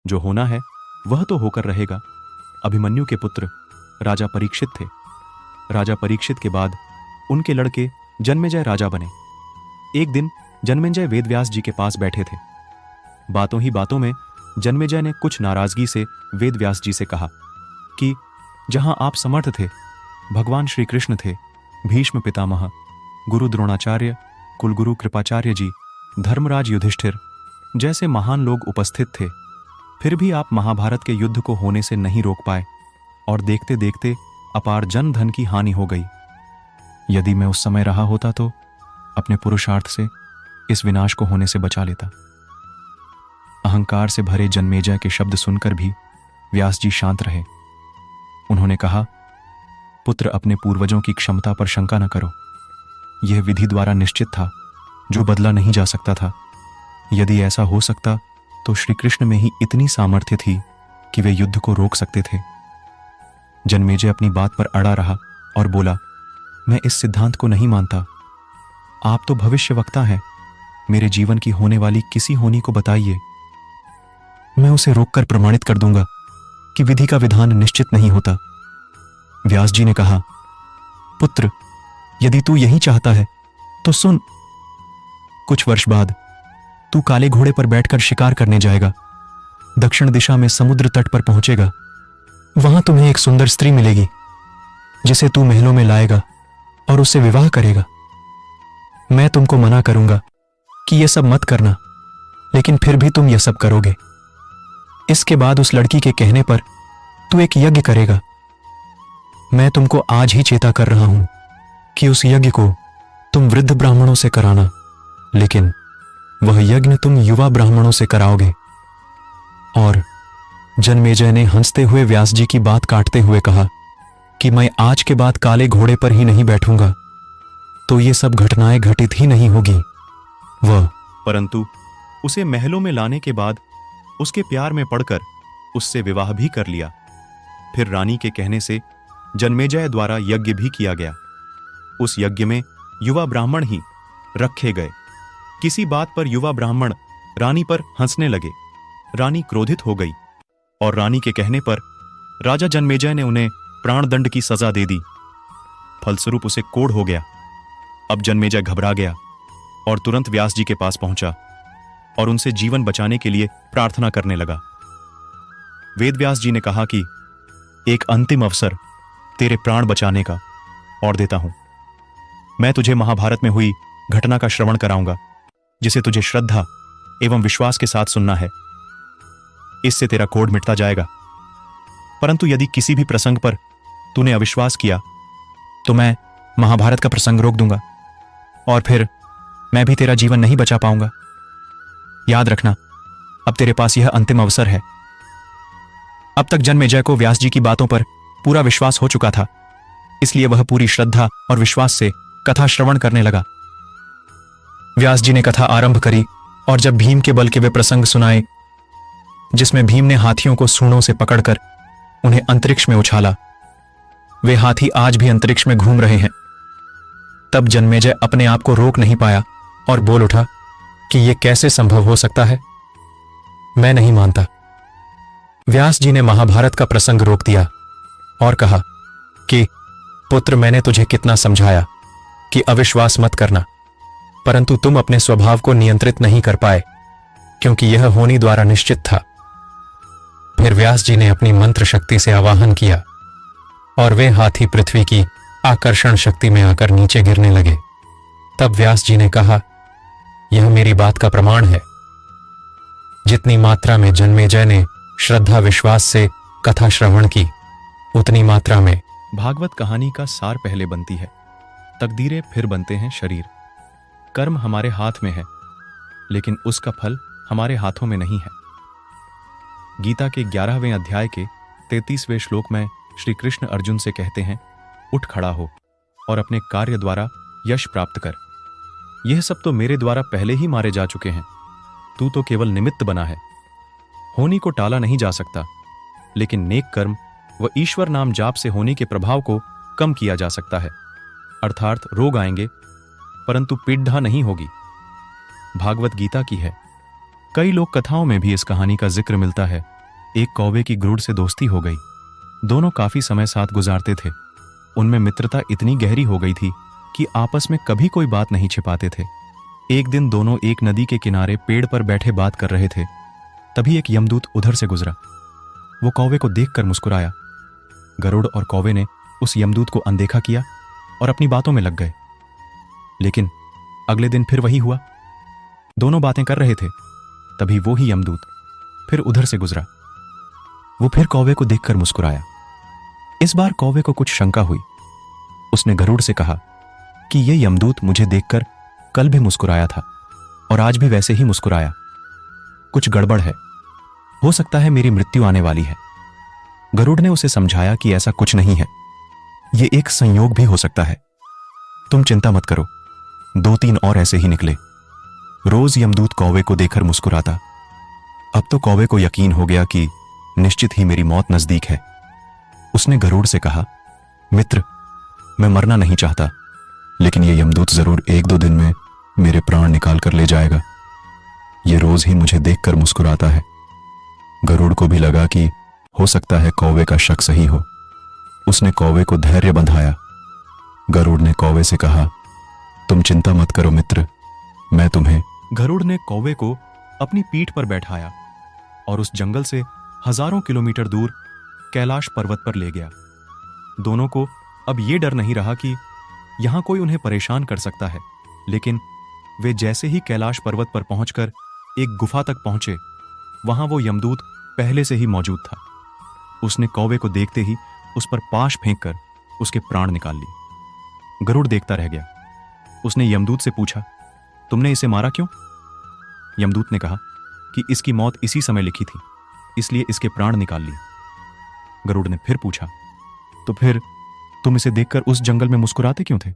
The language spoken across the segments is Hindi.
जो होना है वह तो होकर रहेगा। अभिमन्यु के पुत्र राजा परीक्षित थे। राजा परीक्षित के बाद उनके लड़के जन्मेजय राजा बने। एक दिन जन्मेजय वेदव्यास जी के पास बैठे थे। बातों ही बातों में जन्मेजय ने कुछ नाराजगी से वेदव्यास जी से कहा कि जहां आप समर्थ थे, भगवान श्री कृष्ण थे, भीष्म पितामह, गुरु द्रोणाचार्य, कुलगुरु कृपाचार्य जी, धर्मराज युधिष्ठिर जैसे महान लोग उपस्थित थे, फिर भी आप महाभारत के युद्ध को होने से नहीं रोक पाए और देखते देखते अपार जन धन की हानि हो गई। यदि मैं उस समय रहा होता तो अपने पुरुषार्थ से इस विनाश को होने से बचा लेता। अहंकार से भरे जन्मेजय के शब्द सुनकर भी व्यास जी शांत रहे। उन्होंने कहा, पुत्र, अपने पूर्वजों की क्षमता पर शंका न करो। यह विधि द्वारा निश्चित था, जो बदला नहीं जा सकता था। यदि ऐसा हो सकता तो श्री कृष्ण में ही इतनी सामर्थ्य थी कि वे युद्ध को रोक सकते थे। जन्मेजय अपनी बात पर अड़ा रहा और बोला, मैं इस सिद्धांत को नहीं मानता। आप तो भविष्यवक्ता हैं, मेरे जीवन की होने वाली किसी होनी को बताइए। मैं उसे रोककर प्रमाणित कर दूंगा कि विधि का विधान निश्चित नहीं होता। व्यास जी ने कहा, पुत्र, यदि तू यही चाहता है तो सुन। कुछ वर्ष बाद तू काले घोड़े पर बैठकर शिकार करने जाएगा। दक्षिण दिशा में समुद्र तट पर पहुंचेगा। वहां तुम्हें एक सुंदर स्त्री मिलेगी, जिसे तू महलों में लाएगा और उससे विवाह करेगा। मैं तुमको मना करूंगा कि यह सब मत करना, लेकिन फिर भी तुम यह सब करोगे। इसके बाद उस लड़की के कहने पर तू एक यज्ञ करेगा। मैं तुमको आज ही चेता कर रहा हूं कि उस यज्ञ को तुम वृद्ध ब्राह्मणों से कराना, लेकिन वह यज्ञ तुम युवा ब्राह्मणों से कराओगे। और जन्मेजय ने हंसते हुए व्यास जी की बात काटते हुए कहा कि मैं आज के बाद काले घोड़े पर ही नहीं बैठूंगा, तो ये सब घटनाएं घटित ही नहीं होगी। परंतु उसे महलों में लाने के बाद उसके प्यार में पड़कर उससे विवाह भी कर लिया। फिर रानी के कहने से जन्मेजय द्वारा यज्ञ भी किया गया। उस यज्ञ में युवा ब्राह्मण ही रखे गए। किसी बात पर युवा ब्राह्मण रानी पर हंसने लगे। रानी क्रोधित हो गई और रानी के कहने पर राजा जन्मेजय ने उन्हें प्राणदंड की सजा दे दी। फलस्वरूप उसे कोढ़ हो गया। अब जन्मेजय घबरा गया और तुरंत व्यास जी के पास पहुंचा और उनसे जीवन बचाने के लिए प्रार्थना करने लगा। वेदव्यास जी ने कहा कि एक अंतिम अवसर तेरे प्राण बचाने का और देता हूं। मैं तुझे महाभारत में हुई घटना का श्रवण कराऊंगा, जिसे तुझे श्रद्धा एवं विश्वास के साथ सुनना है। इससे तेरा कोढ़ मिटता जाएगा। परंतु यदि किसी भी प्रसंग पर तूने अविश्वास किया तो मैं महाभारत का प्रसंग रोक दूंगा और फिर मैं भी तेरा जीवन नहीं बचा पाऊंगा। याद रखना, अब तेरे पास यह अंतिम अवसर है। अब तक जन्मेजय को व्यास जी की बातों पर पूरा विश्वास हो चुका था, इसलिए वह पूरी श्रद्धा और विश्वास से कथा श्रवण करने लगा। व्यास जी ने कथा आरंभ करी और जब भीम के बल के वे प्रसंग सुनाए, जिसमें भीम ने हाथियों को सूंडों से पकड़कर उन्हें अंतरिक्ष में उछाला, वे हाथी आज भी अंतरिक्ष में घूम रहे हैं, तब जन्मेजय अपने आप को रोक नहीं पाया और बोल उठा कि यह कैसे संभव हो सकता है। मैं नहीं मानता। व्यास जी ने महाभारत का प्रसंग रोक दिया और कहा कि पुत्र, मैंने तुझे कितना समझाया कि अविश्वास मत करना, परंतु तुम अपने स्वभाव को नियंत्रित नहीं कर पाए, क्योंकि यह होनी द्वारा निश्चित था। फिर व्यास जी ने अपनी मंत्र शक्ति से आवाहन किया और वे हाथी पृथ्वी की आकर्षण शक्ति में आकर नीचे गिरने लगे। तब व्यास जी ने कहा, यह मेरी बात का प्रमाण है। जितनी मात्रा में जन्मेजय ने श्रद्धा विश्वास से कथा श्रवण की, उतनी मात्रा में भागवत कहानी का सार पहले बनती है, तकदीरें फिर बनते हैं शरीर। कर्म हमारे हाथ में है, लेकिन उसका फल हमारे हाथों में नहीं है। गीता के 11वें अध्याय के 33वें श्लोक में श्री कृष्ण अर्जुन से कहते हैं, उठ खड़ा हो और अपने कार्य द्वारा यश प्राप्त कर। यह सब तो मेरे द्वारा पहले ही मारे जा चुके हैं, तू तो केवल निमित्त बना है। होनी को टाला नहीं जा सकता, लेकिन नेक कर्म व ईश्वर नाम जाप से होनी के प्रभाव को कम किया जा सकता है। अर्थात रोग आएंगे परंतु पीड़ा नहीं होगी। भागवत गीता की है, कई लोक कथाओं में भी इस कहानी का जिक्र मिलता है। एक कौवे की गरुड़ से दोस्ती हो गई। दोनों काफी समय साथ गुजारते थे। उनमें मित्रता इतनी गहरी हो गई थी कि आपस में कभी कोई बात नहीं छिपाते थे। एक दिन दोनों एक नदी के किनारे पेड़ पर बैठे बात कर रहे थे। तभी एक यमदूत उधर से गुजरा। वो कौवे को देखकर मुस्कुराया। गरुड़ और कौवे ने उस यमदूत को अनदेखा किया और अपनी बातों में लग गए। लेकिन अगले दिन फिर वही हुआ। दोनों बातें कर रहे थे, तभी वो ही यमदूत फिर उधर से गुजरा। वो फिर कौवे को देखकर मुस्कुराया। इस बार कौवे को कुछ शंका हुई। उसने गरुड़ से कहा कि ये यमदूत मुझे देखकर कल भी मुस्कुराया था और आज भी वैसे ही मुस्कुराया। कुछ गड़बड़ है। हो सकता है मेरी मृत्यु आने वाली है। गरुड़ ने उसे समझाया कि ऐसा कुछ नहीं है, ये एक संयोग भी हो सकता है। तुम चिंता मत करो। 2-3 और ऐसे ही निकले। रोज यमदूत कौवे को देखकर मुस्कुराता। अब तो कौवे को यकीन हो गया कि निश्चित ही मेरी मौत नजदीक है। उसने गरुड़ से कहा, मित्र, मैं मरना नहीं चाहता, लेकिन ये यमदूत जरूर 1-2 दिन में मेरे प्राण निकाल कर ले जाएगा। ये रोज ही मुझे देखकर मुस्कुराता है। गरुड़ को भी लगा कि हो सकता है कौवे का शक सही हो। उसने कौवे को धैर्य बंधाया। गरुड़ ने कौवे से कहा, तुम चिंता मत करो मित्र, मैं तुम्हें। गरुड़ ने कौवे को अपनी पीठ पर बैठाया और उस जंगल से हजारों किलोमीटर दूर कैलाश पर्वत पर ले गया। दोनों को अब ये डर नहीं रहा कि यहां कोई उन्हें परेशान कर सकता है। लेकिन वे जैसे ही कैलाश पर्वत पर पहुंचकर एक गुफा तक पहुंचे, वहां वो यमदूत पहले से ही मौजूद था। उसने कौवे को देखते ही उस पर पाश फेंककर उसके प्राण निकाल लिए। गरुड़ देखता रह गया। उसने यमदूत से पूछा, तुमने इसे मारा क्यों? यमदूत ने कहा कि इसकी मौत इसी समय लिखी थी, इसलिए इसके प्राण निकाल लिए। गरुड़ ने फिर पूछा, तो फिर तुम इसे देखकर उस जंगल में मुस्कुराते क्यों थे?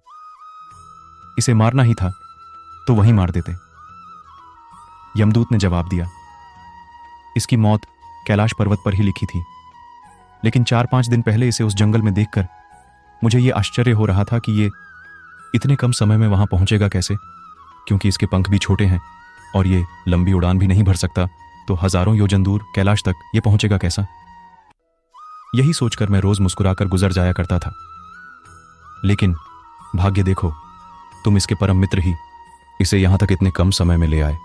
इसे मारना ही था तो वहीं मार देते। यमदूत ने जवाब दिया, इसकी मौत कैलाश पर्वत पर ही लिखी थी, लेकिन 4-5 दिन पहले इसे उस जंगल में देखकर मुझे यह आश्चर्य हो रहा था कि ये इतने कम समय में वहां पहुंचेगा कैसे, क्योंकि इसके पंख भी छोटे हैं और ये लंबी उड़ान भी नहीं भर सकता, तो हजारों योजन दूर कैलाश तक ये पहुंचेगा कैसा? यही सोचकर मैं रोज मुस्कुराकर गुजर जाया करता था। लेकिन भाग्य देखो, तुम इसके परम मित्र ही इसे यहां तक इतने कम समय में ले आए।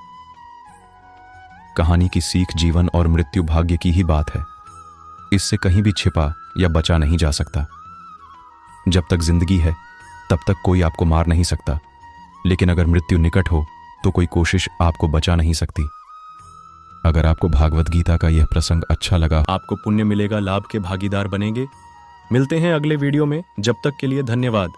कहानी की सीख जीवन और मृत्यु भाग्य की ही बात है। इससे कहीं भी छिपा या बचा नहीं जा सकता। जब तक जिंदगी है तब तक कोई आपको मार नहीं सकता, लेकिन अगर मृत्यु निकट हो तो कोई कोशिश आपको बचा नहीं सकती। अगर आपको भागवत गीता का यह प्रसंग अच्छा लगा, आपको पुण्य मिलेगा, लाभ के भागीदार बनेंगे। मिलते हैं अगले वीडियो में। जब तक के लिए धन्यवाद।